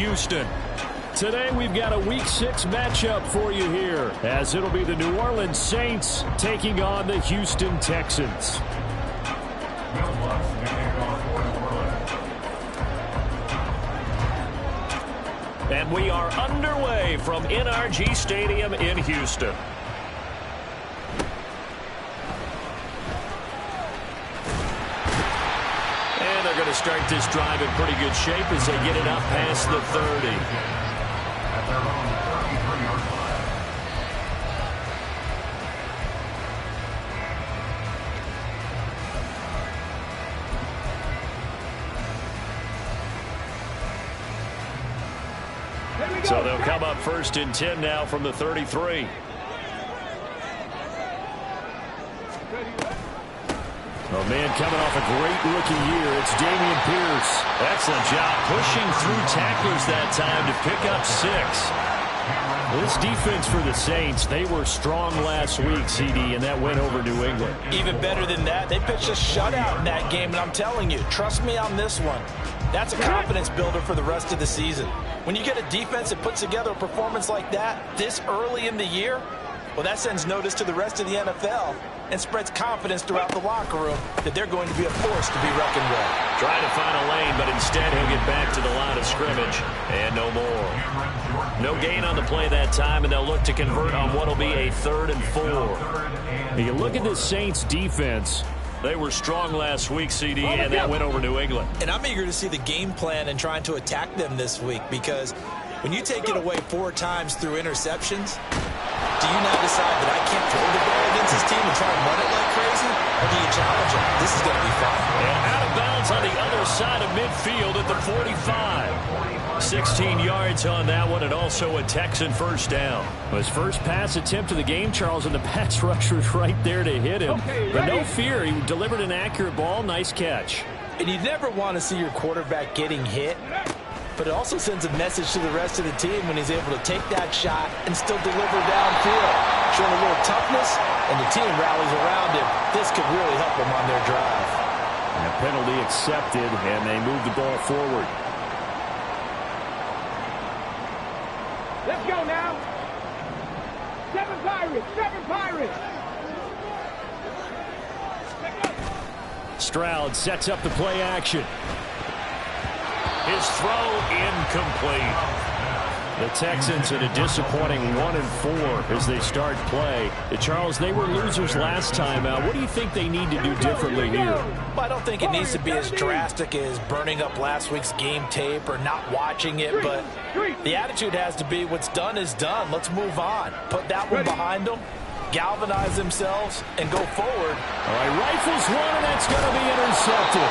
Houston. Today we've got a Week 6 matchup for you here, as it'll be the New Orleans Saints taking on the Houston Texans. And we are underway from NRG Stadium in Houston. And they're going to start this drive in pretty good shape as they get it up past the 30. So they'll come up 1st and 10 now from the 33. Oh, man, coming off a great rookie year, it's Dameon Pierce. Excellent job pushing through tacklers that time to pick up 6. This defense for the Saints, they were strong last week, CD, and that went over New England. Even better than that, they pitched a shutout in that game, and I'm telling you, trust me on this one. That's a confidence builder for the rest of the season. When you get a defense that puts together a performance like that this early in the year, well, that sends notice to the rest of the NFL and spreads confidence throughout the locker room that they're going to be a force to be reckoned with. Trying to find a lane, but instead he'll get back to the line of scrimmage. And no more. No gain on the play that time, and they'll look to convert on what will be a 3rd and 4. You look at this Saints defense. They were strong last week, CD, and that went over New England. And I'm eager to see the game plan and trying to attack them this week, because when you take it away 4 times through interceptions, do you now decide that I can't throw the ball against this team and try and run it like crazy? Or do you challenge them? This is going to be fun. And out of bounds on the other side of midfield at the 45. 16 yards on that one, and also a Texan first down. His first pass attempt of the game, Charles, and the pass rush was right there to hit him. But no fear, he delivered an accurate ball. Nice catch. And you never want to see your quarterback getting hit, but it also sends a message to the rest of the team when he's able to take that shot and still deliver downfield. Showing a little toughness, and the team rallies around him. This could really help them on their drive. And a penalty accepted, and they move the ball forward. Let's go now. 7 Pirates, 7 Pirates. Stroud sets up the play action. His throw incomplete. The Texans in a disappointing 1-4 as they start play. Charles, they were losers last time out. What do you think they need to do differently here? Well, I don't think it needs to be as drastic as burning up last week's game tape or not watching it, but the attitude has to be what's done is done. Let's move on. Put that one behind them, galvanize themselves, and go forward. All right, rifles one, and that's going to be intercepted.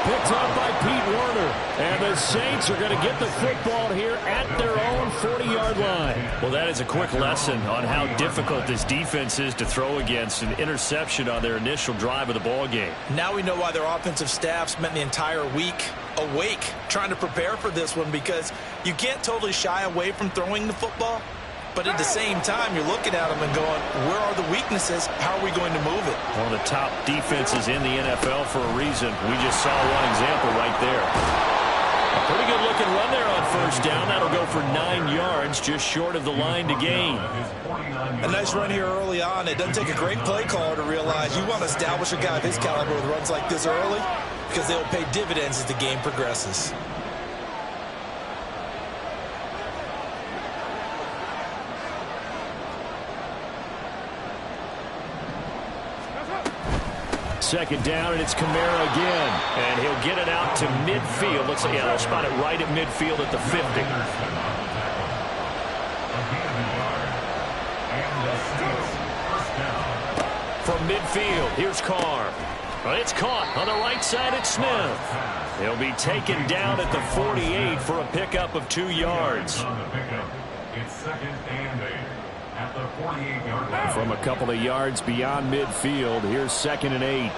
Picked up by Pete Werner. And the Saints are going to get the football here at their own 40-yard line. Well, that is a quick lesson on how difficult this defense is to throw against. An interception on their initial drive of the ball game. Now we know why their offensive staff spent the entire week awake trying to prepare for this one, because you can't totally shy away from throwing the football. But at the same time, you're looking at them and going, where are the weaknesses? How are we going to move it? One of the top defenses in the NFL for a reason. We just saw one example right there. A pretty good looking run there on first down. That'll go for 9 yards, just short of the line to gain. A nice run here early on. It doesn't take a great play caller to realize you want to establish a guy of his caliber with runs like this early, because they'll pay dividends as the game progresses. Second down, and it's Kamara again. And he'll get it out to midfield. Looks like, yeah, they'll spot it right at midfield at the 50. From midfield, here's Carr. Well, it's caught on the right side at Smith. He'll be taken down at the 48 for a pickup of 2 yards. It's 2nd and 8. At the 48-yard line. From a couple of yards beyond midfield, here's 2nd and 8.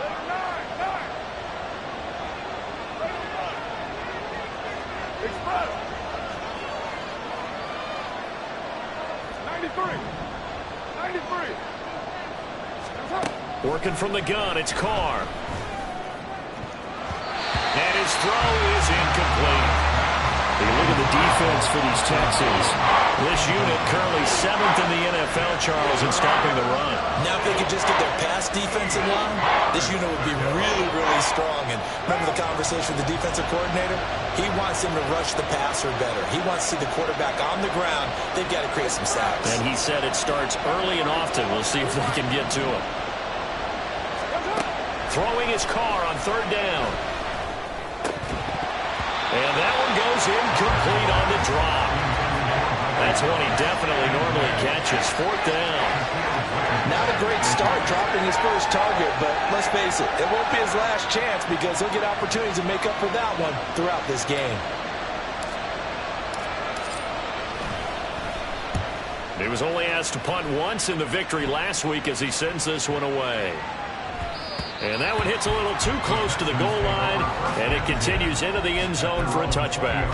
Working from the gun, it's Carr. And his throw is incomplete. You look at the defense for these Texans. This unit currently 7th in the NFL, Charles, in stopping the run. Now if they could just get their pass defense in line, this unit would be really, really strong. And remember the conversation with the defensive coordinator? He wants them to rush the passer better. He wants to see the quarterback on the ground. They've got to create some sacks. And he said it starts early and often. We'll see if they can get to him. Throwing his car on 3rd down. And that one goes incomplete on the drop. That's one he definitely normally catches. 4th down. Not a great start dropping his first target, but let's face it, it won't be his last chance because he'll get opportunities to make up for that one throughout this game. He was only asked to punt once in the victory last week as he sends this one away. And that one hits a little too close to the goal line, and it continues into the end zone for a touchback.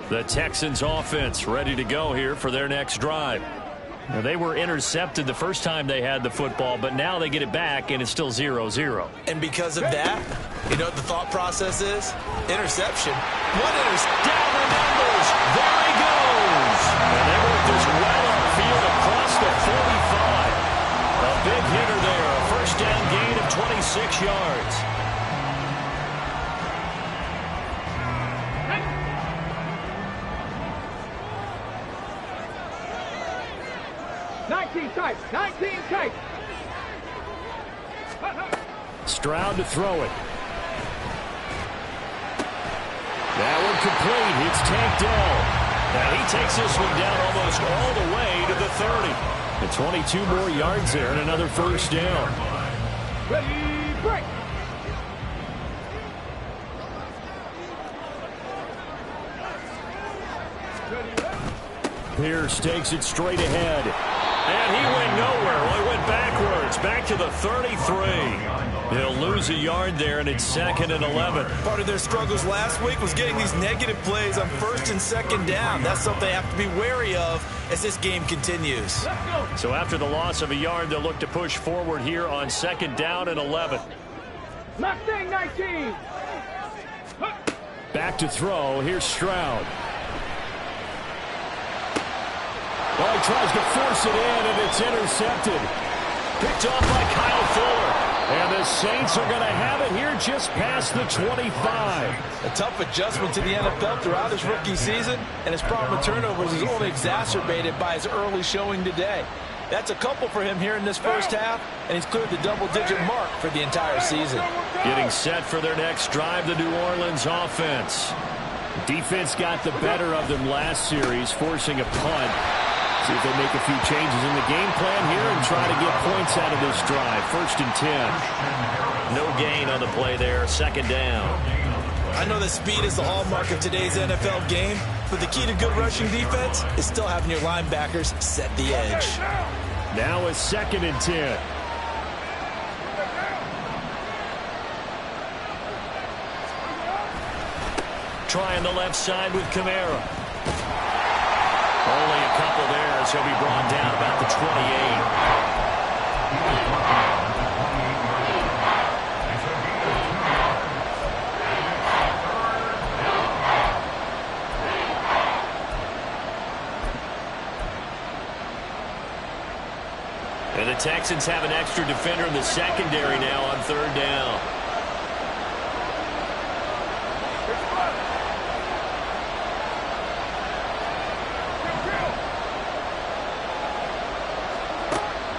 The Texans offense ready to go here for their next drive. Now, they were intercepted the first time they had the football, but now they get it back, and it's still 0-0. And because of that, you know what the thought process is? Interception. Down the numbers. There he goes. And they work this well upfield across the 45. A big hitter there. A first down gain of 26 yards. Tight, 19 tight. Stroud to throw it. That one complete. It's Tank Dell. Now he takes this one down almost all the way to the 30. And 22 more yards there and another first down. Ready, break. Pierce takes it straight ahead. And he went nowhere. Well, he went backwards, back to the 33. He'll lose a yard there, and it's 2nd and 11. Part of their struggles last week was getting these negative plays on 1st and 2nd down. That's something they have to be wary of as this game continues. So after the loss of a yard, they'll look to push forward here on 2nd down and 11. Mustang 19. Back to throw. Here's Stroud. Well, he tries to force it in, and it's intercepted. Picked off by Kyle Fuller. And the Saints are going to have it here just past the 25. A tough adjustment to the NFL throughout his rookie season, and his problem with turnovers is only exacerbated by his early showing today. That's a couple for him here in this first half, and he's cleared the double-digit mark for the entire season. Getting set for their next drive, the New Orleans offense. Defense got the better of them last series, forcing a punt. See if they make a few changes in the game plan here and try to get points out of this drive. 1st and 10. No gain on the play there. 2nd down. I know that speed is the hallmark of today's NFL game, but the key to good rushing defense is still having your linebackers set the edge. Now it's 2nd and 10. Trying the left side with Kamara. Only a couple there as he'll be brought down about the 28. And the Texans have an extra defender in the secondary now on 3rd down.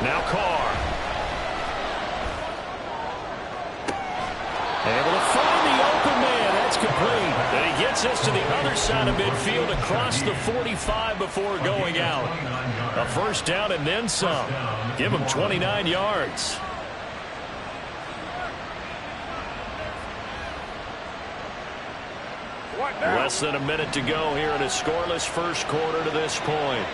Now Carr. Able to find the open man. That's complete. And he gets us to the other side of midfield across the 45 before going out. A first down and then some. Give him 29 yards. Less than a minute to go here in a scoreless first quarter to this point.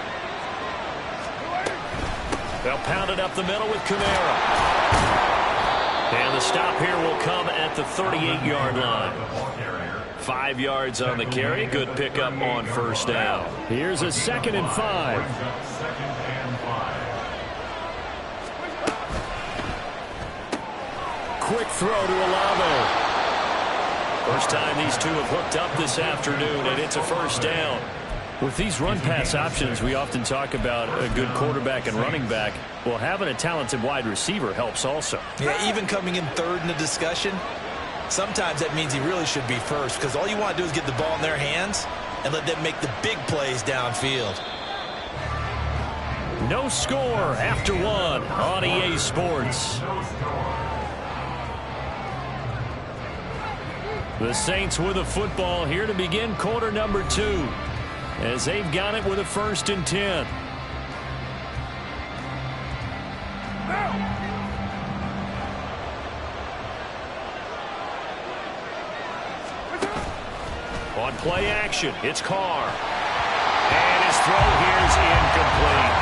They'll pound it up the middle with Kamara. And the stop here will come at the 38-yard line. 5 yards on the carry. Good pickup on first down. Here's a 2nd and 5. quick throw to Olave. First time these two have hooked up this afternoon, and it's a first down. With these run-pass options, we often talk about a good quarterback and running back. Well, having a talented wide receiver helps also. Yeah, even coming in third in the discussion, sometimes that means he really should be first, because all you want to do is get the ball in their hands and let them make the big plays downfield. No score after one on EA Sports. The Saints with a football here to begin quarter number 2, as they've got it with a 1st and 10. On play action, it's Carr. And his throw here is incomplete.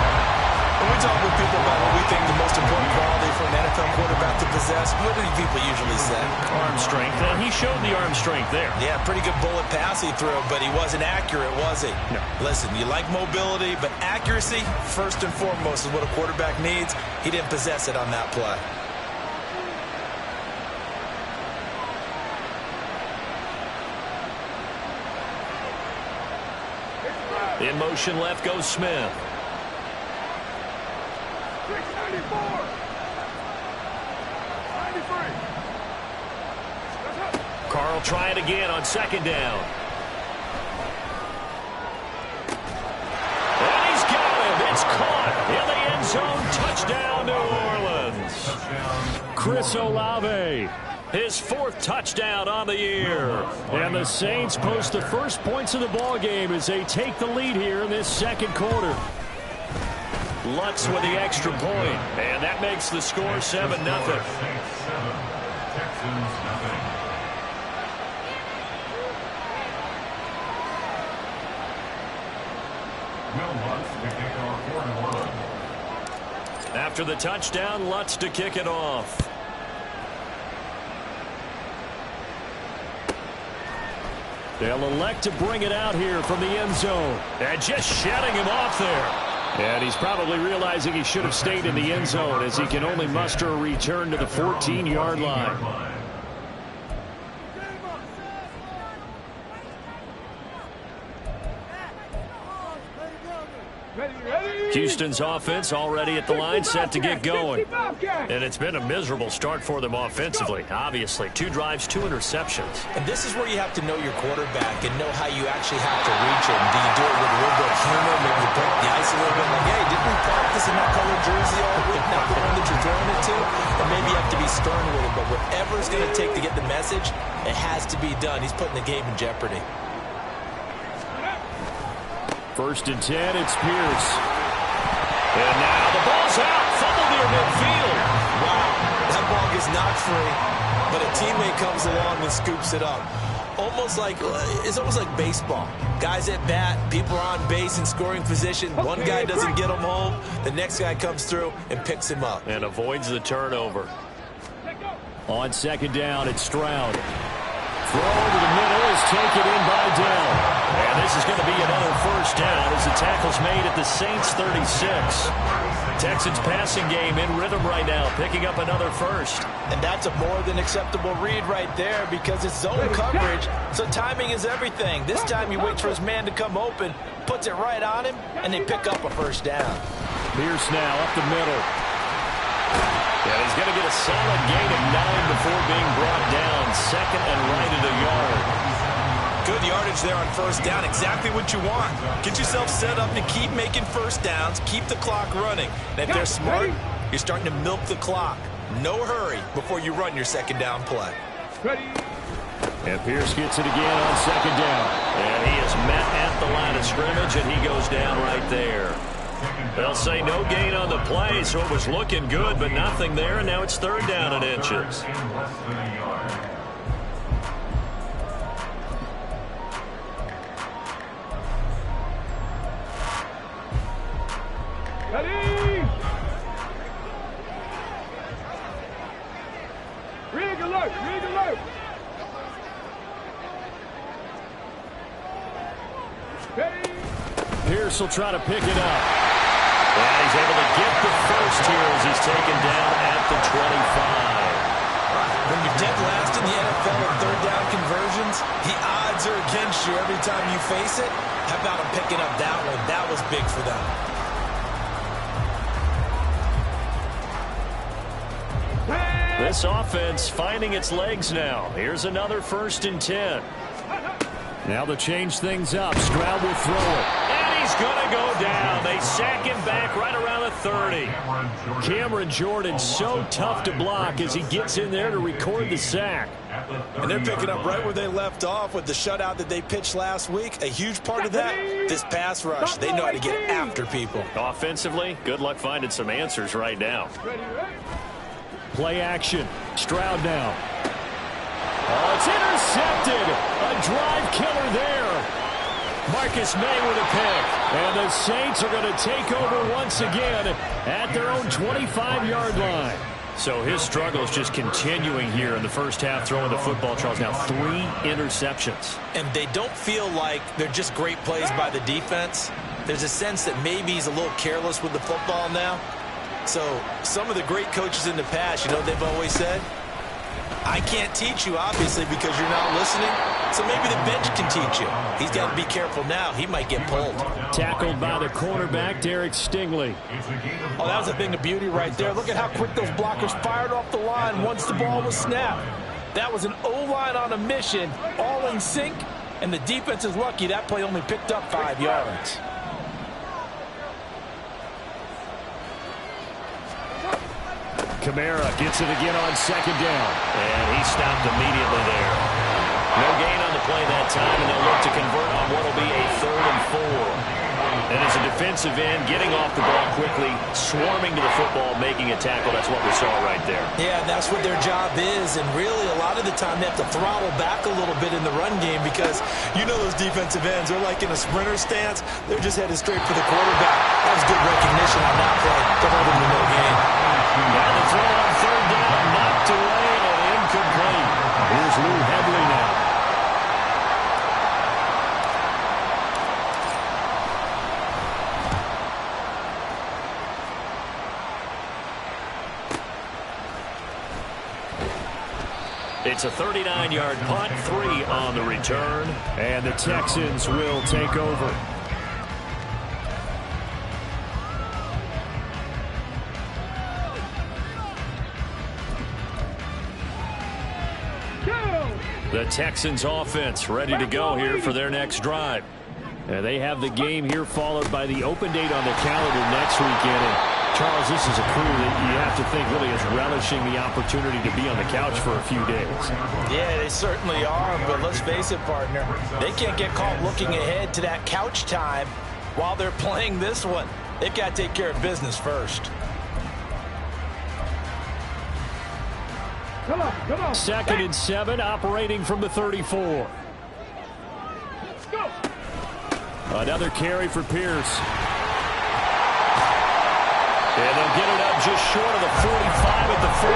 When we talk with people about what we think the most important quality for an NFL quarterback to possess, what do people usually say? Arm strength, and he showed the arm strength there. Yeah, pretty good bullet pass he threw, but he wasn't accurate, was he? No. Listen, you like mobility, but accuracy, first and foremost, is what a quarterback needs. He didn't possess it on that play. In motion left goes Smith. 694. 93. Carl try it again on 2nd down. And he's got him. It's caught in the end zone. Touchdown, New Orleans. Chris Olave. His 4th touchdown on the year. And the Saints post the first points of the ball game as they take the lead here in this 2nd quarter. Lutz with the extra point, and that makes the score 7-0. After the touchdown, Lutz to kick it off. They'll elect to bring it out here from the end zone. And just shutting him off there. And he's probably realizing he should have stayed in the end zone, as he can only muster a return to the 14-yard line. Houston's offense already at the line, set to get going. And it's been a miserable start for them offensively. Obviously, 2 drives, 2 interceptions. And this is where you have to know your quarterback and know how you actually have to reach him. Do you do it with a little bit of humor, maybe you break the ice a little bit, like, hey, didn't we practice in that colored jersey all week, not the one that you're throwing it to? Or maybe you have to be stern with him, but whatever it's going to take to get the message, it has to be done. He's putting the game in jeopardy. 1st and 10, it's Pierce. And now the ball's out. Fumble near midfield. Wow, that ball gets knocked free, but a teammate comes along and scoops it up. It's almost like baseball. Guys at bat, people are on base in scoring position. One guy doesn't get him home. The next guy comes through and picks him up. And avoids the turnover. On 2nd down, it's Stroud. Throw over the middle is taken in by Dell. And this is going to be another 1st down as the tackle's made at the Saints 36. Texans passing game in rhythm right now, picking up another 1st. And that's a more than acceptable read right there, because it's zone coverage, so timing is everything. This time he waits for his man to come open, puts it right on him, and they pick up a 1st down. Pierce now up the middle. And he's going to get a solid gain of 9 before being brought down. 2nd and right at a yard. Good yardage there on 1st down. Exactly what you want. Get yourself set up to keep making 1st downs. Keep the clock running. And if they're smart, you're starting to milk the clock. No hurry before you run your 2nd down play. And Pierce gets it again on 2nd down. And he is met at the line of scrimmage, and he goes down right there. They'll say no gain on the play, so it was looking good, but nothing there, and now it's 3rd down and inches. Ready! Rig alert! Rig alert! Ready! Pierce will try to pick it up. And he's able to get the 1st here as he's taken down at the 25. last in the NFL in third down conversions? The odds are against you every time you face it. How about them picking up that one? That was big for them. This offense finding its legs now. Here's another 1st and 10. Now to change things up. Stroud will throw it. And he's going to go down. They sack him back right around the 30. Cameron Jordan so tough to block as he gets in there to record the sack. And they're picking up right where they left off with the shutout that they pitched last week. A huge part of that, this pass rush. They know how to get after people. Offensively, good luck finding some answers right now. Play action. Stroud now. Oh, it's intercepted. A drive killer there. Marcus May with a pick. And the Saints are going to take over once again at their own 25-yard line. So his struggle is just continuing here in the first half, throwing the football. Charles, now 3 interceptions. And they don't feel like they're just great plays by the defense. There's a sense that maybe he's a little careless with the football now. So some of the great coaches in the past, you know, they've always said, I can't teach you, obviously, because you're not listening. So maybe the bench can teach you. He's got to be careful now. He might get pulled. Tackled by the cornerback, Derek Stingley. Oh, that was a thing of beauty right there. Look at how quick those blockers fired off the line once the ball was snapped. That was an O-line on a mission, all in sync, and the defense is lucky that play only picked up 5 yards. Kamara gets it again on 2nd down. And he stopped immediately there. No gain on the play that time, and they'll look to convert on what will be a 3rd and 4. And as a defensive end, getting off the ball quickly, swarming to the football, making a tackle, that's what we saw right there. Yeah, that's what their job is, and really a lot of the time they have to throttle back a little bit in the run game because you know those defensive ends, they're like in a sprinter stance. They're just headed straight for the quarterback. That was good recognition on that play to hold him to no gain. Now the throw on 3rd down, knocked away and incomplete. Here's Lou Hedley now. It's a 39-yard punt, 3 on the return, and the Texans will take over. The Texans offense ready to go here for their next drive. They have the game here followed by the open date on the calendar next weekend. And Charles, this is a crew that you have to think really is relishing the opportunity to be on the couch for a few days. Yeah, they certainly are, but let's face it, partner. They can't get caught looking ahead to that couch time while they're playing this one. They've got to take care of business first. Come on, come on. 2nd and 7, operating from the 34. Go. Another carry for Pierce. And they'll get it up just short of the 45 at the 44.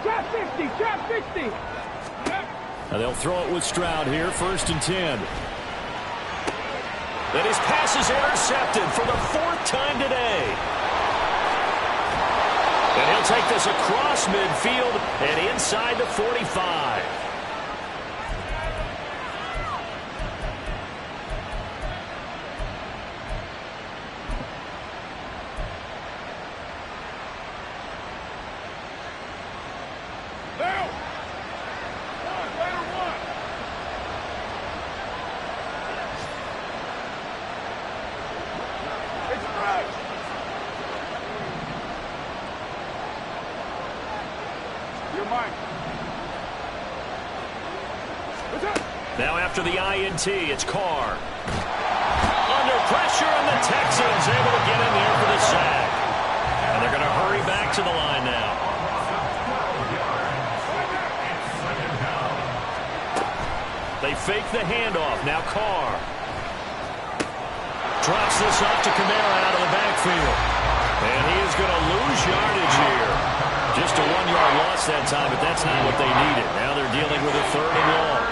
Trap 50, trap 50. Now they'll throw it with Stroud here, 1st and 10. And his pass is intercepted for the 4th time today. And he'll take this across midfield and inside the 45. Now after the INT, it's Carr. Under pressure, and the Texans able to get in there for the sack. And they're going to hurry back to the line now. They fake the handoff. Now Carr. Drops this off to Kamara out of the backfield. And he is going to lose yardage here. Just a 1-yard loss that time, but that's not what they needed. Now they're dealing with a 3rd and long.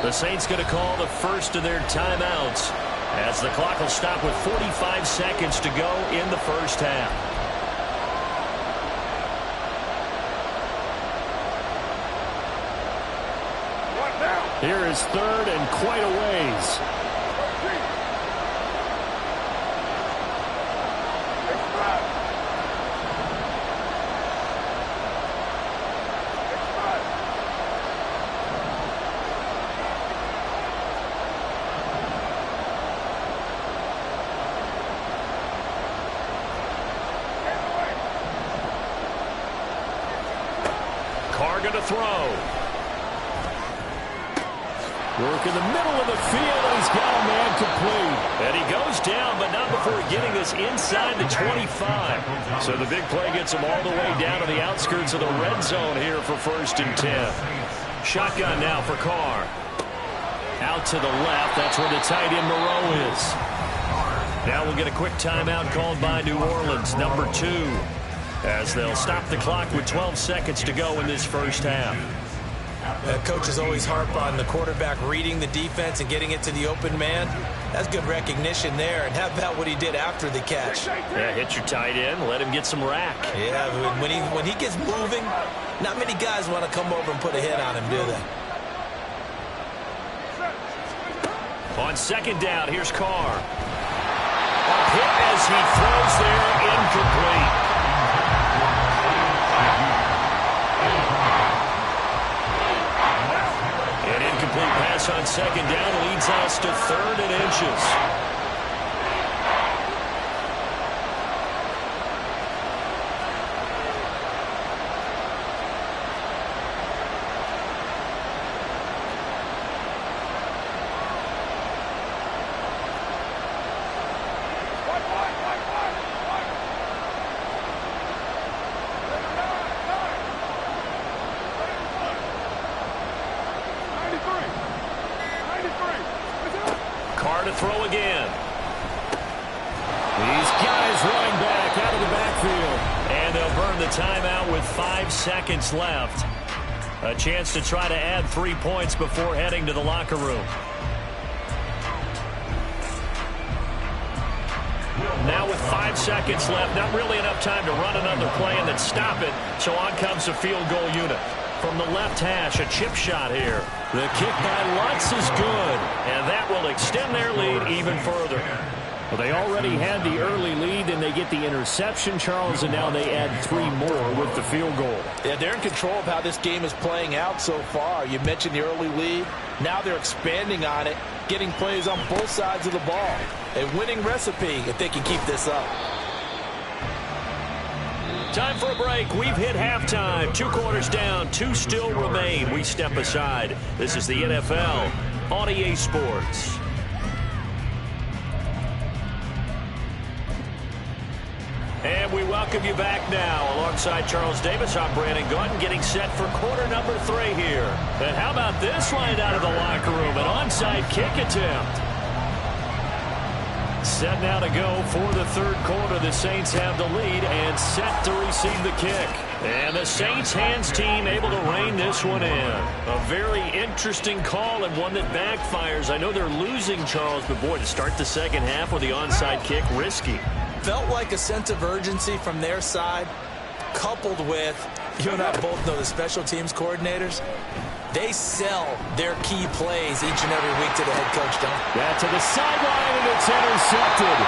The Saints going to call the first of their timeouts as the clock will stop with 45 seconds to go in the first half. Here is third and quite a ways. Carr going to throw. Work in the middle of the field, and he's got a man complete. And he goes down, but not before getting this inside the 25. So the big play gets him all the way down to the outskirts of the red zone here for 1st and 10. Shotgun now for Carr. Out to the left. That's where the tight end Moreau is. Now we'll get a quick timeout called by New Orleans, number 2. As they'll stop the clock with 12 seconds to go in this first half. Coaches always harp on the quarterback reading the defense and getting it to the open man. That's good recognition there. And how about what he did after the catch? Yeah, hit your tight end, let him get some rack. Yeah, when he gets moving, not many guys want to come over and put a hit on him, do they? On second down, here's Carr. A hit as he throws there, incomplete. An incomplete pass on second down leads us to 3rd and inches. Carr to throw again. These guys running back out of the backfield. And they'll burn the timeout with 5 seconds left. A chance to try to add 3 points before heading to the locker room. Now with 5 seconds left, not really enough time to run another play and then stop it. So on comes the field goal unit. From the left hash, a chip shot here. The kick by Lutz is good, and that will extend their lead even further. Well, they already had the early lead, then they get the interception, Charles, and now they add 3 more with the field goal. Yeah, they're in control of how this game is playing out so far. You mentioned the early lead. Now they're expanding on it, getting plays on both sides of the ball. A winning recipe if they can keep this up. Time for a break. We've hit halftime. 2 quarters down. 2 still remain. We step aside. This is the NFL on EA Sports. And we welcome you back now. Alongside Charles Davis, I'm Brandon Gaudin, getting set for quarter number 3 here. And how about this line out of the locker room? An onside kick attempt. Set now to go for the 3rd quarter. The Saints have the lead and set to receive the kick. And the Saints hands team able to rein this one in. A very interesting call and one that backfires. I know they're losing, Charles, but boy, to start the second half with the onside kick, risky. Felt like a sense of urgency from their side, coupled with, you and I both know the special teams coordinators, they sell their key plays each and every week to the head coach, Don. Yeah, to the sideline, and it's intercepted.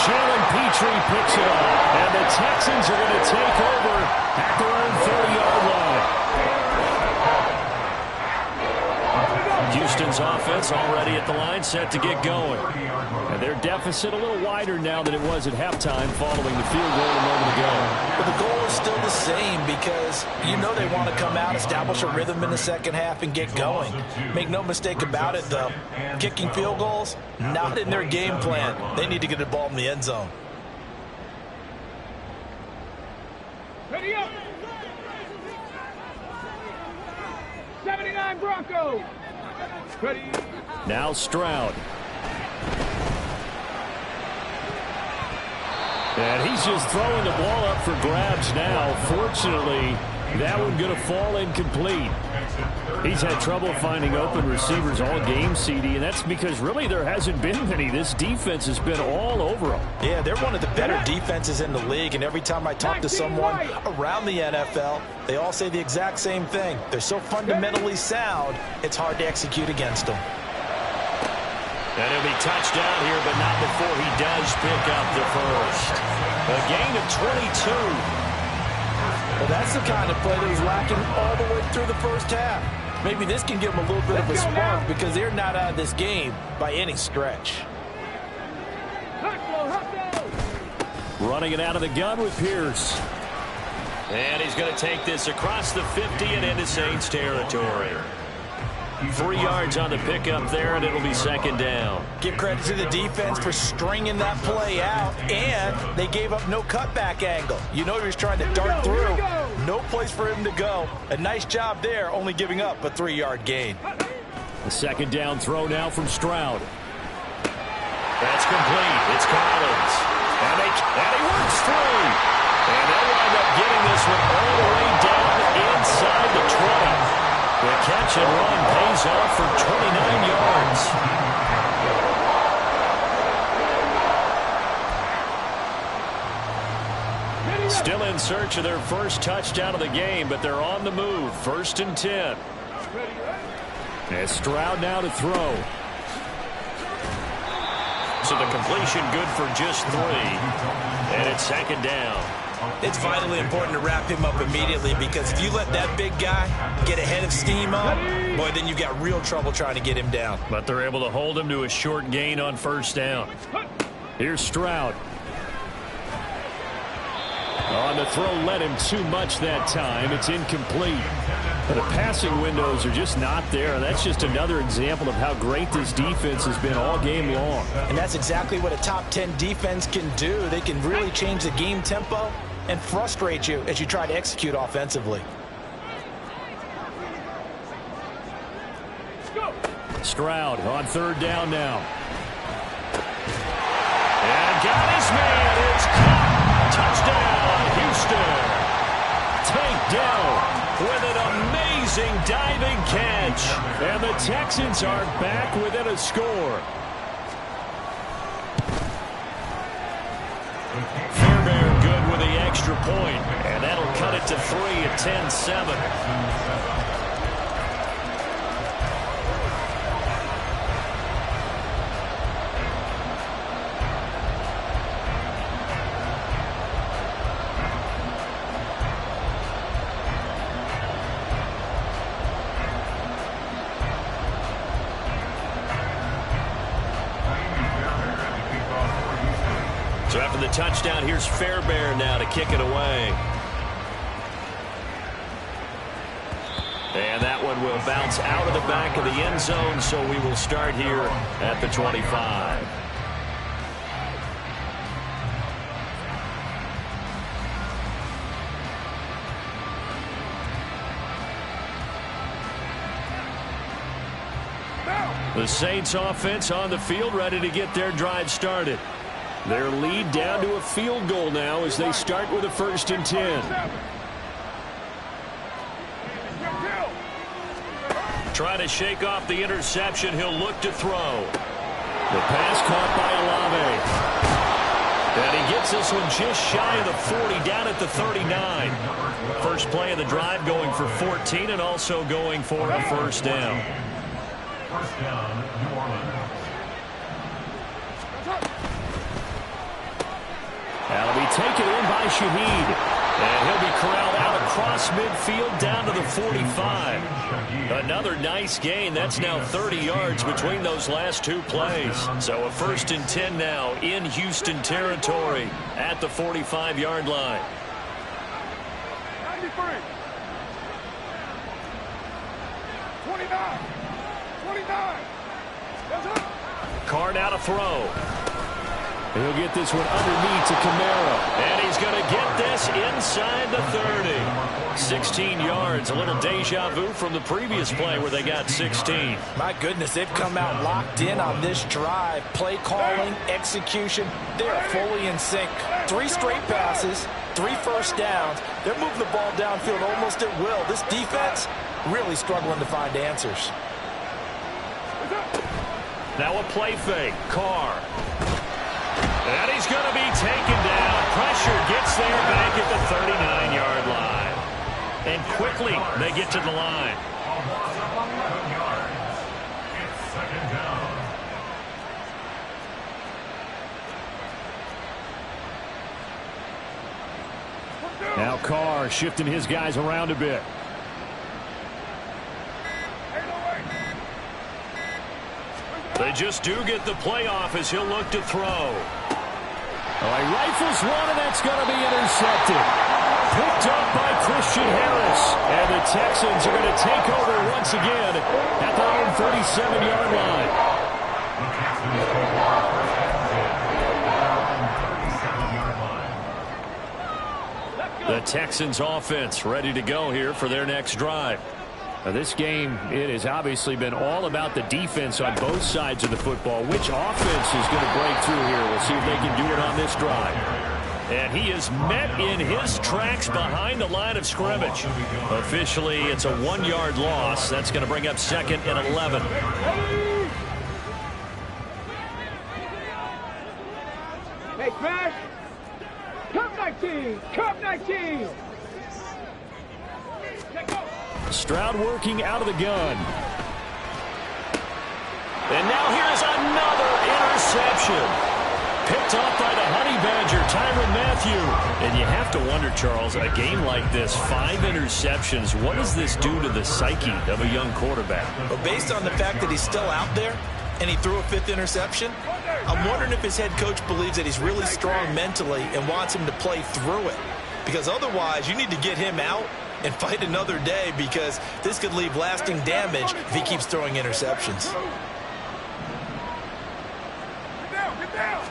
Jalen Petrie picks it up, and the Texans are going to take over at their own 30-yard line. Houston's offense already at the line, set to get going. And their deficit a little wider now than it was at halftime following the field goal a moment ago. But the goal is still the same because you know they want to come out, establish a rhythm in the second half, and get going. Make no mistake about it, though. Kicking field goals, not in their game plan. They need to get the ball in the end zone. Ready up. 79 Broncos. Ready. Now Stroud. And he's just throwing the ball up for grabs now. Fortunately, that one going to fall incomplete. He's had trouble finding open receivers all game, CD, and that's because really there hasn't been many. This defense has been all over him. Yeah, they're one of the better defenses in the league, and every time I talk to someone around the NFL, they all say the exact same thing. They're so fundamentally sound, it's hard to execute against them. And he'll be touchdown here, but not before he does pick up the first. A gain of 22. Well, that's the kind of play that was lacking all the way through the first half. Maybe this can give them a little bit of a spark because they're not out of this game by any stretch. Running it out of the gun with Pierce. And he's going to take this across the 50 and into Saints territory. 3 yards on the pickup there, and it'll be second down. Give credit to the defense for stringing that play out, and they gave up no cutback angle. You know he was trying to dart through. No place for him to go. A nice job there, only giving up a 3-yard gain. The second down throw now from Stroud. That's complete. It's Collins. And he works through. And they'll wind up getting this one all the way down inside the 20. The catch and run pays off for 29 yards. Still in search of their first touchdown of the game, but they're on the move. 1st and 10. And Stroud now to throw. So the completion good for just 3. And it's second down. It's vitally important to wrap him up immediately because if you let that big guy get ahead of steam up, boy, then you've got real trouble trying to get him down. But they're able to hold him to a short gain on 1st down. Here's Stroud. On the throw, led him too much that time. It's incomplete. But the passing windows are just not there. And that's just another example of how great this defense has been all game long. And that's exactly what a top 10 defense can do. They can really change the game tempo and frustrate you as you try to execute offensively. Stroud on 3rd down now. And got his man. It's caught. Touchdown, Houston. Tank down with an amazing diving catch. And the Texans are back within a score. Fairbairn good with the extra point. And that'll cut it to 3 at 10-7. So after the touchdown, here's Fairbairn now to kick it away. And that one will bounce out of the back of the end zone, so we will start here at the 25. The Saints offense on the field, ready to get their drive started. Their lead down to a field goal now as they start with a 1st and 10. Trying to shake off the interception. He'll look to throw. The pass caught by Olave. And he gets this one just shy of the 40, down at the 39. First play of the drive going for 14 and also going for a 1st down. 1st down, New Orleans. That'll be taken in by Shaheed. And he'll be corralled out across midfield down to the 45. Another nice gain. That's now 30 yards between those last 2 plays. So a 1st and 10 now in Houston territory at the 45-yard line. 93. 29. 29. Carr now to throw. He'll get this one underneath to Kamara. And he's going to get this inside the 30. 16 yards. A little deja vu from the previous play where they got 16. My goodness, they've come out locked in on this drive. Play calling, execution, they're fully in sync. 3 straight passes, 3 first downs. They're moving the ball downfield almost at will. This defense, really struggling to find answers. Now a play fake. Carr. And he's going to be taken down. Pressure gets there back at the 39-yard line. And quickly they get to the line. It's second down. Now Carr shifting his guys around a bit. They just do get the playoff as he'll look to throw. Oh, he rifles one, and that's going to be intercepted. Picked up by Christian Harris. And the Texans are going to take over once again at their own 37-yard line. The Texans offense ready to go here for their next drive. Now this game, it has obviously been all about the defense on both sides of the football. Which offense is going to break through here? We'll see if they can do it on this drive. And he is met in his tracks behind the line of scrimmage. Officially, it's a 1-yard loss. That's going to bring up 2nd and 11. Hey, Crash! Cup 19! Cup 19! Stroud working out of the gun. And now here's another interception. Picked off by the Honey Badger, Tyrann Mathieu. And you have to wonder, Charles, a game like this, 5 interceptions, what does this do to the psyche of a young quarterback? But based on the fact that he's still out there and he threw a 5th interception, I'm wondering if his head coach believes that he's really strong mentally and wants him to play through it. Because otherwise, you need to get him out and fight another day, because this could leave lasting damage if he keeps throwing interceptions. Get down!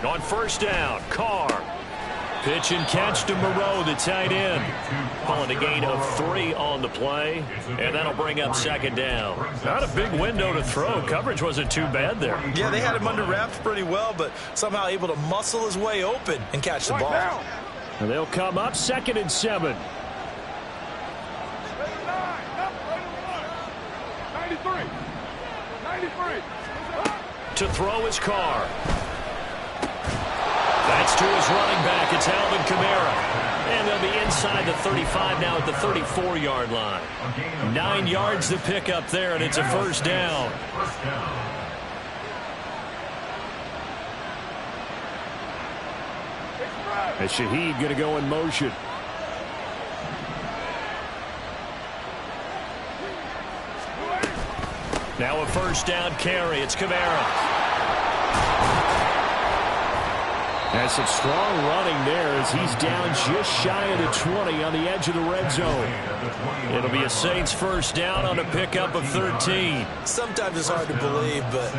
On first down, Carr. Pitch and catch to Moreau, the tight end. Calling a gain of 3 on the play, and that'll bring up 2nd down. Not a big window to throw. Coverage wasn't too bad there. Yeah, they had him under wraps pretty well, but somehow able to muscle his way open and catch the ball. And they'll come up 2nd and 7. 93. To throw his Carr. That's to his running back. It's Alvin Kamara. And they'll be inside the 35 now at the 34-yard line. 9 yards to pick up there, and it's a first down. And Shaheed going to go in motion. Now a first down carry. It's Kamara. That's some strong running there as he's down just shy of the 20 on the edge of the red zone. It'll be a Saints first down on a pickup of 13. Sometimes it's hard to believe, but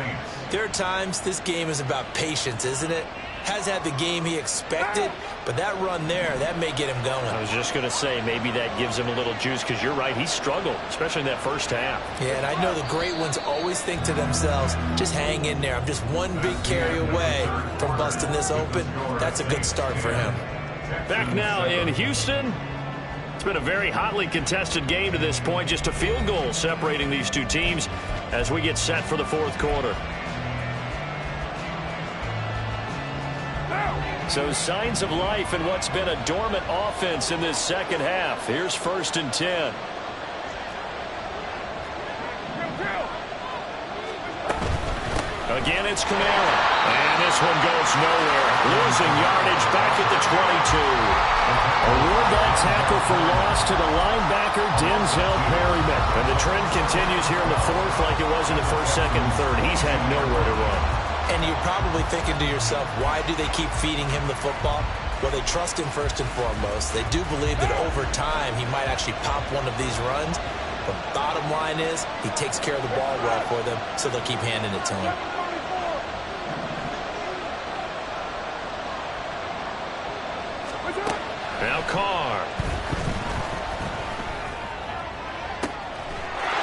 there are times this game is about patience, isn't it? Has had the game he expected, but that run there, that may get him going. I was just going to say, maybe that gives him a little juice, because you're right, he struggled, especially in that first half. Yeah, and I know the great ones always think to themselves, just hang in there. I'm just one big carry away from busting this open. That's a good start for him. Back now in Houston. It's been a very hotly contested game to this point. Just a field goal separating these two teams as we get set for the fourth quarter. So signs of life in what's been a dormant offense in this second half. Here's 1st and 10. Again, it's Kamara. And this one goes nowhere. Losing yardage back at the 22. Award that tackle for loss to the linebacker, Denzel Perryman. And the trend continues here in the fourth like it was in the first, second, and third. He's had nowhere to run. And you're probably thinking to yourself, why do they keep feeding him the football? Well, they trust him first and foremost. They do believe that over time he might actually pop one of these runs. But bottom line is he takes care of the ball well for them, so they'll keep handing it to him. Now Carr.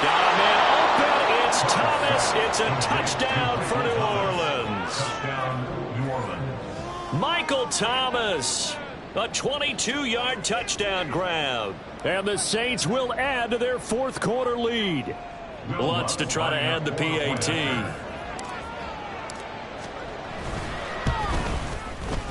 Got a man open. It's Thomas. It's a touchdown for New Orleans. Touchdown, New Orleans. Michael Thomas A 22-yard touchdown grab. And the Saints will add to their fourth quarter lead. Lutz to try to add the PAT.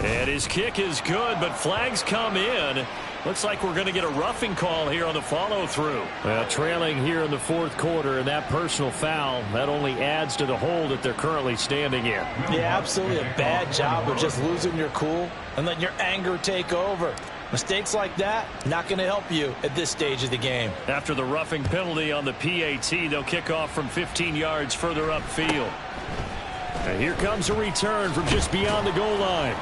And his kick is good, but flags come in. Looks like we're going to get a roughing call here on the follow-through. Well, trailing here in the fourth quarter, and that personal foul, that only adds to the hole that they're currently standing in. Yeah, absolutely a bad job of just losing your cool and letting your anger take over. Mistakes like that, not going to help you at this stage of the game. After the roughing penalty on the PAT, they'll kick off from 15 yards further upfield. And here comes a return from just beyond the goal line.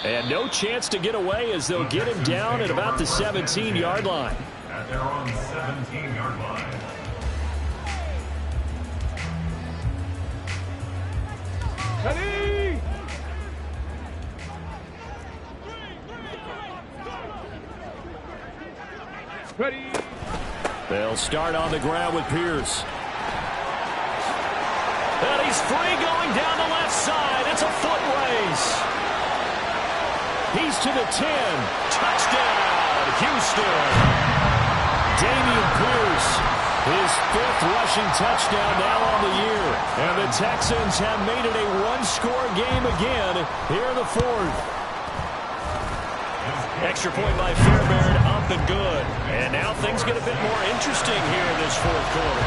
And no chance to get away as they'll get him down at about the 17-yard line. At their own 17-yard line. Ready! Ready! They'll start on the ground with Pierce. And he's free going down the left side. It's a foot race. He's to the 10. Touchdown, Houston. Damian Pierce, his fifth rushing touchdown now on the year. And the Texans have made it a one-score game again here in the fourth. Extra point by Fairbairn, up and good. And now things get a bit more interesting here in this fourth quarter.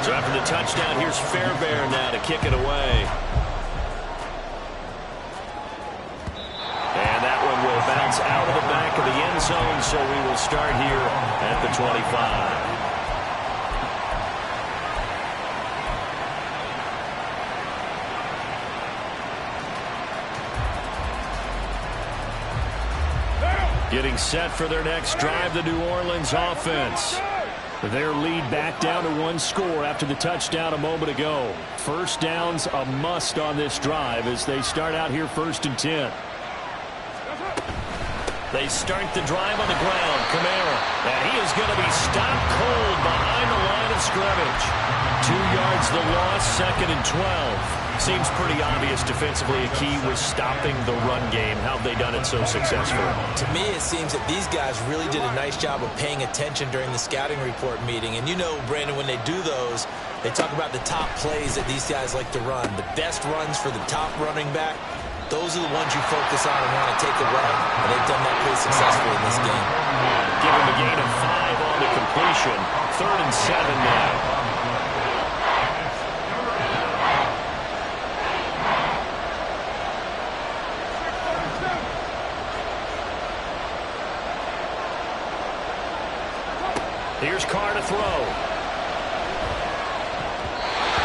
So after the touchdown, here's Fairbairn now to kick it away. And that one will bounce out of the back of the end zone, so we will start here at the 25. Getting set for their next drive, the New Orleans offense. Their lead back down to one score after the touchdown a moment ago. First down's a must on this drive as they start out here 1st and 10. They start the drive on the ground. Kamara. And he is going to be stopped cold behind the line of scrimmage. 2 yards the loss, 2nd and 12. Seems pretty obvious defensively a key was stopping the run game. How have they done it so successfully? To me, it seems that these guys really did a nice job of paying attention during the scouting report meeting. And you know, Brandon, when they do those, they talk about the top plays that these guys like to run. The best runs for the top running back. Those are the ones you focus on and want to take away. And they've done that pretty successfully in this game. Give him a gain of 5 on the completion. 3rd and 7 now. Here's Carr to throw.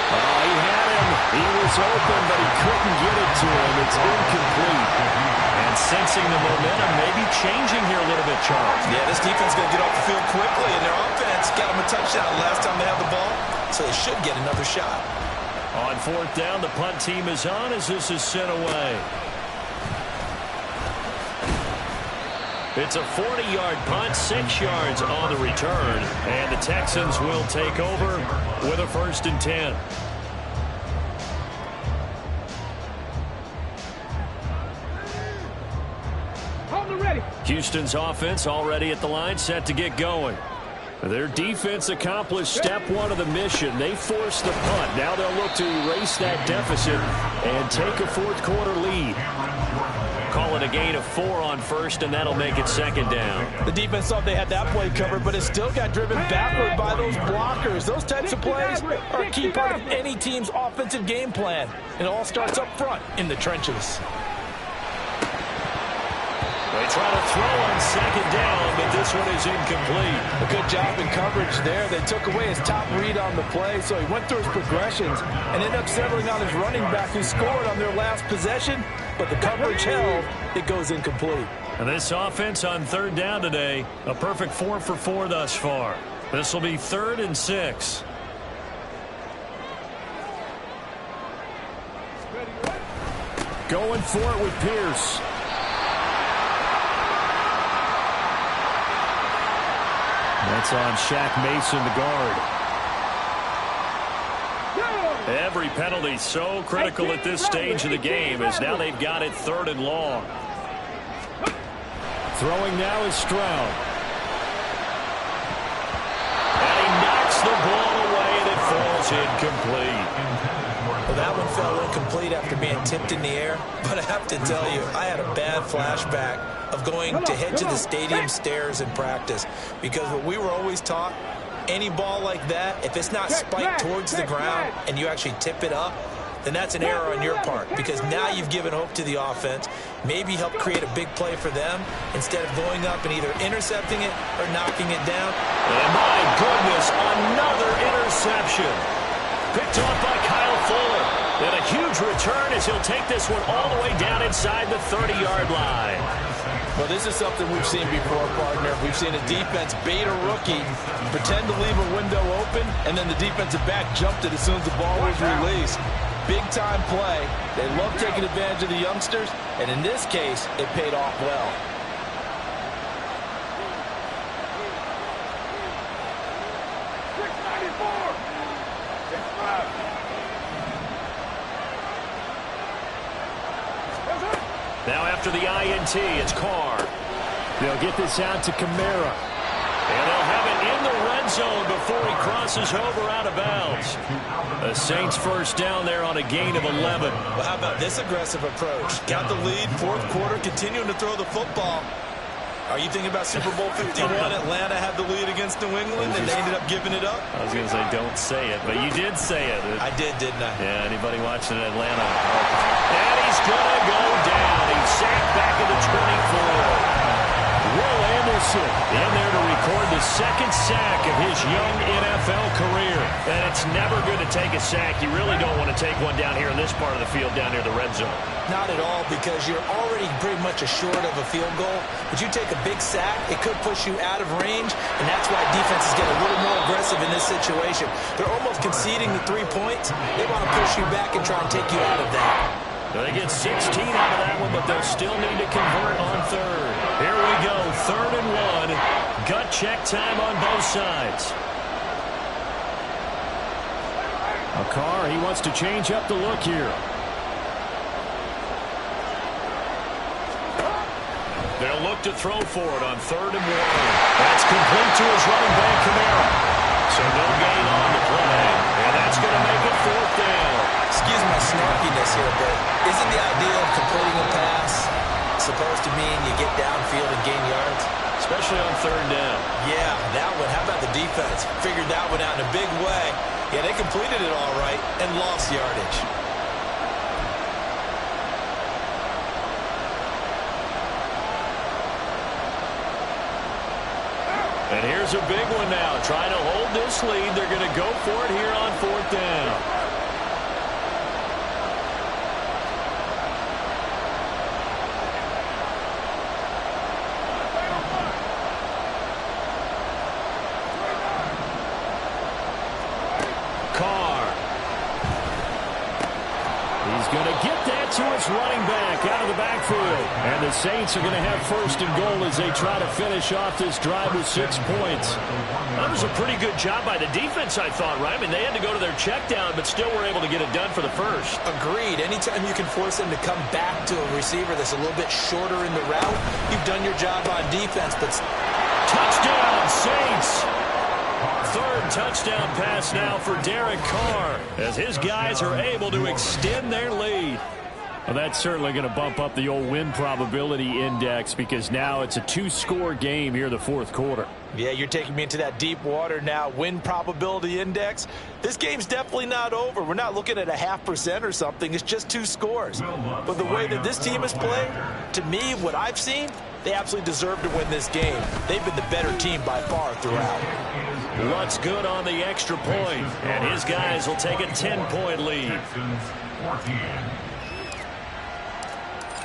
He had him. He was open, but he couldn't get it to him. It's incomplete. And sensing the momentum, maybe changing here a little bit, Charles. Yeah, this defense is going to get off the field quickly, and their offense got them a touchdown last time they had the ball, so they should get another shot. On 4th down, the punt team is on as this is sent away. It's a 40-yard punt, 6 yards on the return, and the Texans will take over with a 1st and 10. Ready. Houston's offense already at the line, set to get going. Their defense accomplished step 1 of the mission. They forced the punt. Now they'll look to erase that deficit and take a fourth quarter lead. Call it a gain of 4 on 1st, and that'll make it 2nd down. The defense thought they had that play covered, but it still got driven backward by those blockers. Those types of plays are a key part of any team's offensive game plan. It all starts up front in the trenches. They try to throw on 2nd down, but this one is incomplete. A good job in coverage there. They took away his top read on the play, so he went through his progressions and ended up settling on his running back who scored on their last possession, but the coverage held. It goes incomplete. And this offense on 3rd down today, a perfect 4 for 4 thus far. This will be 3rd and 6. Going for it with Pierce. That's on Shaq Mason, the guard. Every penalty so critical at this stage of the game, as now they've got it 3rd and long. Throwing now is Stroud. And he knocks the ball away, and it falls incomplete. Well, that one fell incomplete after being tipped in the air. But I have to tell you, I had a bad flashback of going to head to the stadium stairs in practice. Because what we were always taught, any ball like that, if it's not spiked towards the ground and you actually tip it up, then that's an error on your part, because now you've given hope to the offense, maybe help create a big play for them instead of going up and either intercepting it or knocking it down. And my goodness, another interception. Picked off by Kyle Fuller. And a huge return as he'll take this one all the way down inside the 30-yard line. Well, this is something we've seen before, partner. We've seen a defense bait a rookie, pretend to leave a window open, and then the defensive back jumped it as soon as the ball was released. Big-time play. They love taking advantage of the youngsters, and in this case, it paid off well. Now after the INT, it's Carr. They'll get this out to Kamara. And they'll have it in the red zone before he crosses over out of bounds. The Saints first down there on a gain of 11. Well, how about this aggressive approach? Got the lead, 4th quarter, continuing to throw the football. Are you thinking about Super Bowl 51? Atlanta had the lead against New England, and they ended up giving it up? I was going to say, don't say it, but you did say it. I did, didn't I? Yeah, anybody watching Atlanta? And he's going to go down. He's sacked back at the 24. Will Anderson in there to record the 2nd sack of his young NFL career. And it's never good to take a sack. You really don't want to take one down here in this part of the field, down near the red zone. Not at all, because you're already pretty much assured of a field goal. But you take a big sack, it could push you out of range, and that's why defenses get a little more aggressive in this situation. They're almost conceding the 3 points. They want to push you back and try and take you out of that. They get 16 out of that one, but they'll still need to convert on 3rd. Here we go, 3rd and 1. Gut check time on both sides. Carr, he wants to change up the look here. They'll look to throw for it on 3rd and 1. That's complete to his running back, Kamara. So no gain on the play, and that's going to make it 4th down. Excuse my snarkiness here, but isn't the idea of completing a pass supposed to mean you get downfield and gain yards? Especially on 3rd down. Yeah, that one. How about the defense? Figured that one out in a big way. Yeah, they completed it all right and lost yardage. And here's a big one now. Trying to hold this lead. They're going to go for it here on 4th down. To his running back out of the backfield. And the Saints are going to have 1st and goal as they try to finish off this drive with 6 points. That was a pretty good job by the defense, I thought, right? I mean, they had to go to their check down, but still were able to get it done for the 1st. Agreed. Anytime you can force them to come back to a receiver that's a little bit shorter in the route, you've done your job on defense. But touchdown, Saints! 3rd touchdown pass now for Derek Carr as his guys are able to extend their lead. Well, that's certainly going to bump up the old win probability index, because now it's a 2-score game here in the 4th quarter. Yeah, you're taking me into that deep water now. Win probability index. This game's definitely not over. We're not looking at a 0.5% or something. It's just 2 scores. But the way that this team has played, to me, what I've seen, they absolutely deserve to win this game. They've been the better team by far throughout. Lutz good on the extra point, and his guys will take a 10-point lead.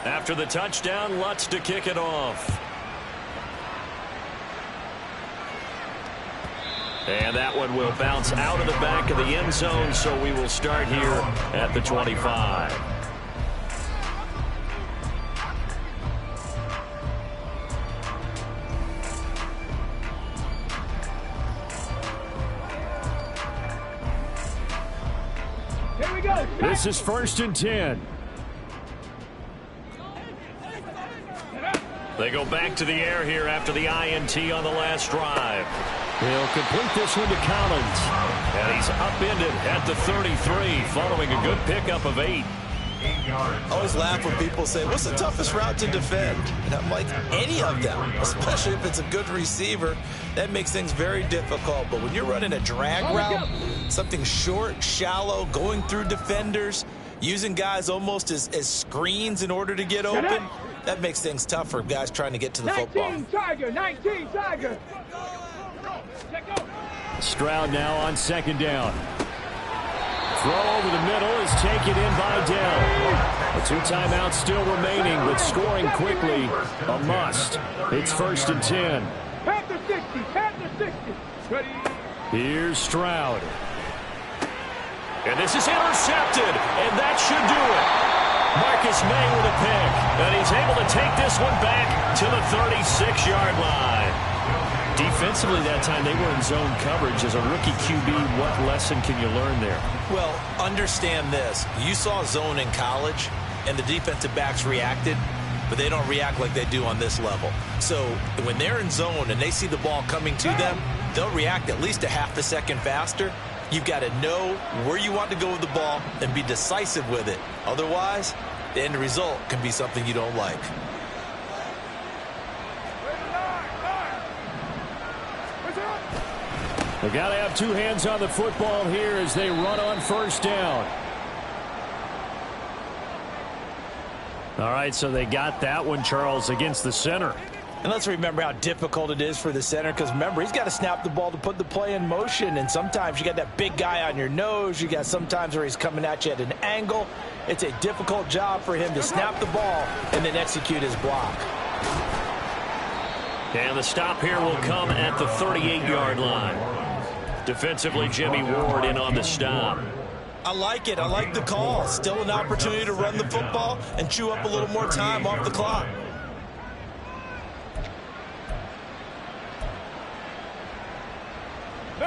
After the touchdown, Lutz to kick it off. And that one will bounce out of the back of the end zone, so we will start here at the 25. go. This is 1st and 10. They go back to the air here after the INT on the last drive. He'll complete this one to Collins. And he's upended at the 33 following a good pickup of 8. I always laugh when people say, what's the toughest route to defend? And I'm like, any of them, especially if it's a good receiver. That makes things very difficult. But when you're running a drag route, something short, shallow, going through defenders, using guys almost as screens in order to get open, that makes things tough for guys trying to get to the football. 19 Tiger, 19 Tiger. Stroud now on 2nd down. Throw over the middle is taken in by Dell. The 2 timeouts still remaining, but scoring quickly, a must. It's 1st and 10. Panther 60, Panther 60. Ready. Here's Stroud. And this is intercepted, and that should do it. Marcus May with a pick, and he's able to take this one back to the 36-yard line. Defensively that time, they were in zone coverage. As a rookie QB, what lesson can you learn there? Well, understand this. You saw zone in college, and the defensive backs reacted, but they don't react like they do on this level. So when they're in zone and they see the ball coming to them, they'll react at least a half a second faster. You've got to know where you want to go with the ball and be decisive with it. Otherwise, the end result can be something you don't like. They got to have 2 hands on the football here as they run on 1st down. All right, so they got that one, Charles, against the center. And let's remember how difficult it is for the center, because remember, he's got to snap the ball to put the play in motion, and sometimes you got that big guy on your nose. You got sometimes where he's coming at you at an angle. It's a difficult job for him to snap the ball and then execute his block. And the stop here will come at the 38-yard line. Defensively, Jimmy Ward in on the stop. I like it. I like the call. Still an opportunity to run the football and chew up a little more time off the clock.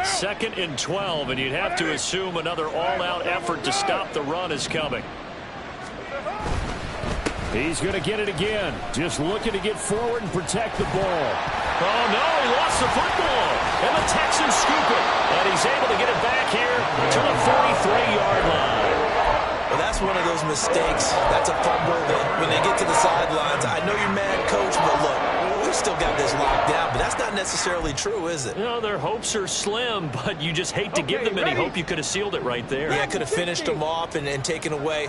Second and 12, and you'd have to assume another all-out effort to stop the run is coming. He's going to get it again. Just looking to get forward and protect the ball. Oh, no, he lost the football. And the Texans scoop it. And he's able to get it back here to the 43-yard line. Well, that's one of those mistakes. That's a fumble that when they get to the sidelines, I know you're mad, Coach, but look, we've still got this locked down. But that's not necessarily true, is it? You know, their hopes are slim, but you just hate to give them any hope. You could have sealed it right there. Yeah, could have finished them off and taken away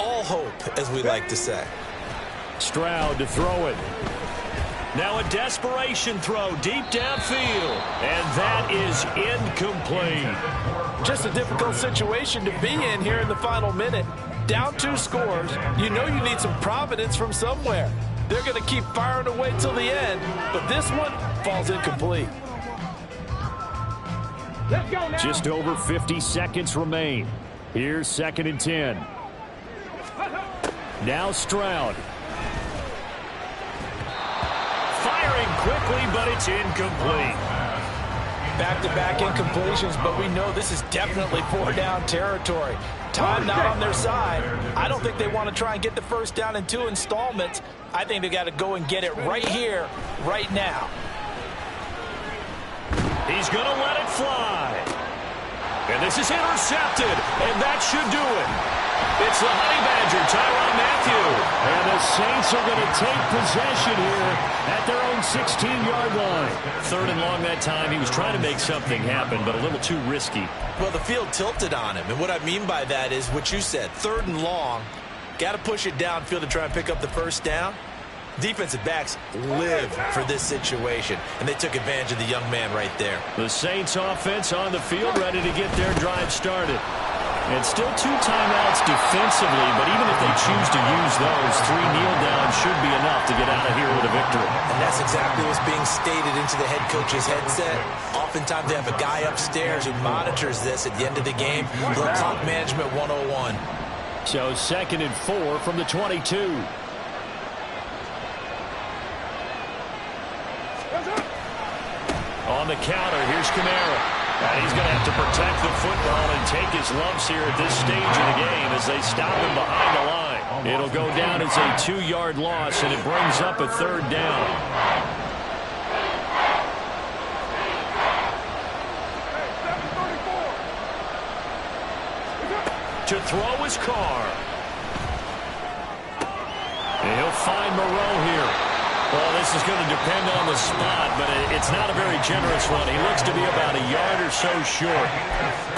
all hope, as we like to say. Stroud to throw it. Now a desperation throw deep downfield. And that is incomplete. Just a difficult situation to be in here in the final minute. Down 2 scores. You know you need some providence from somewhere. They're going to keep firing away till the end, but this one falls incomplete. Let's go now. Just over 50 seconds remain. Here's 2nd and 10. Now Stroud. Firing quickly, but it's incomplete. Back-to-back incompletions, but we know this is definitely 4-down territory. Time not on their side. I don't think they want to try and get the first down in 2 installments. I think they got to go and get it right here, right now. He's going to let it fly. And this is intercepted, and that should do it. It's the Honey Badger, Tyrann Mathieu. And the Saints are going to take possession here at their own 16-yard line. 3rd and long that time. He was trying to make something happen, but a little too risky. Well, the field tilted on him, and what I mean by that is what you said, 3rd and long. Got to push it downfield to try and pick up the first down. Defensive backs live for this situation, and they took advantage of the young man right there. The Saints offense on the field, ready to get their drive started. And still 2 timeouts defensively, but even if they choose to use those, 3 kneel downs should be enough to get out of here with a victory. And that's exactly what's being stated into the head coach's headset. Oftentimes they have a guy upstairs who monitors this at the end of the game. Little clock management 101. So 2nd and 4 from the 22. On the counter, here's Kamara. And he's going to have to protect the football and take his lumps here at this stage of the game as they stop him behind the line. It'll go down as a 2-yard loss, and it brings up a 3rd down. To throw is Carr. And he'll find Moreau here. Well, this is going to depend on the spot, but it's not a very generous one. He looks to be about a yard or so short.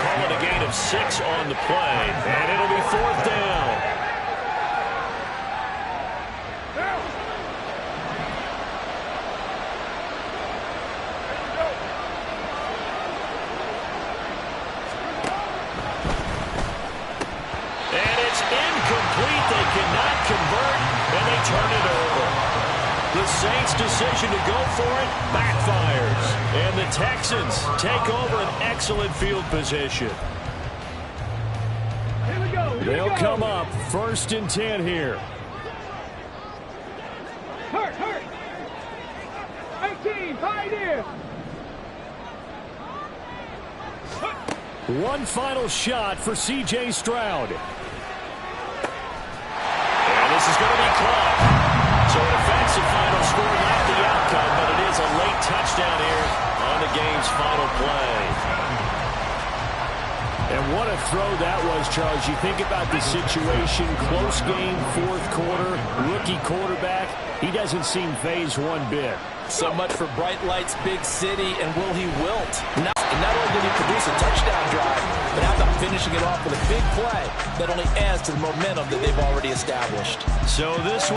Call it a gain of 6 on the play, and it'll be 4th down. And it's incomplete. They cannot convert, and they turn it over. The Saints' decision to go for it backfires. And the Texans take over an excellent field position. Here we go. They'll come up 1st and 10 here. Hurt. 18, Pioneer. One final shot for C.J. Stroud. And this is going to be caught. So it affects the final score, not the outcome, but it is a late touchdown here on the game's final play. And what a throw that was, Charles. You think about the situation, close game, 4th quarter, rookie quarterback. He doesn't seem phased one bit. So much for bright lights, big city, and will he wilt? Not only did he produce a touchdown drive, but how about finishing it off with a big play that only adds to the momentum that they've already established. So this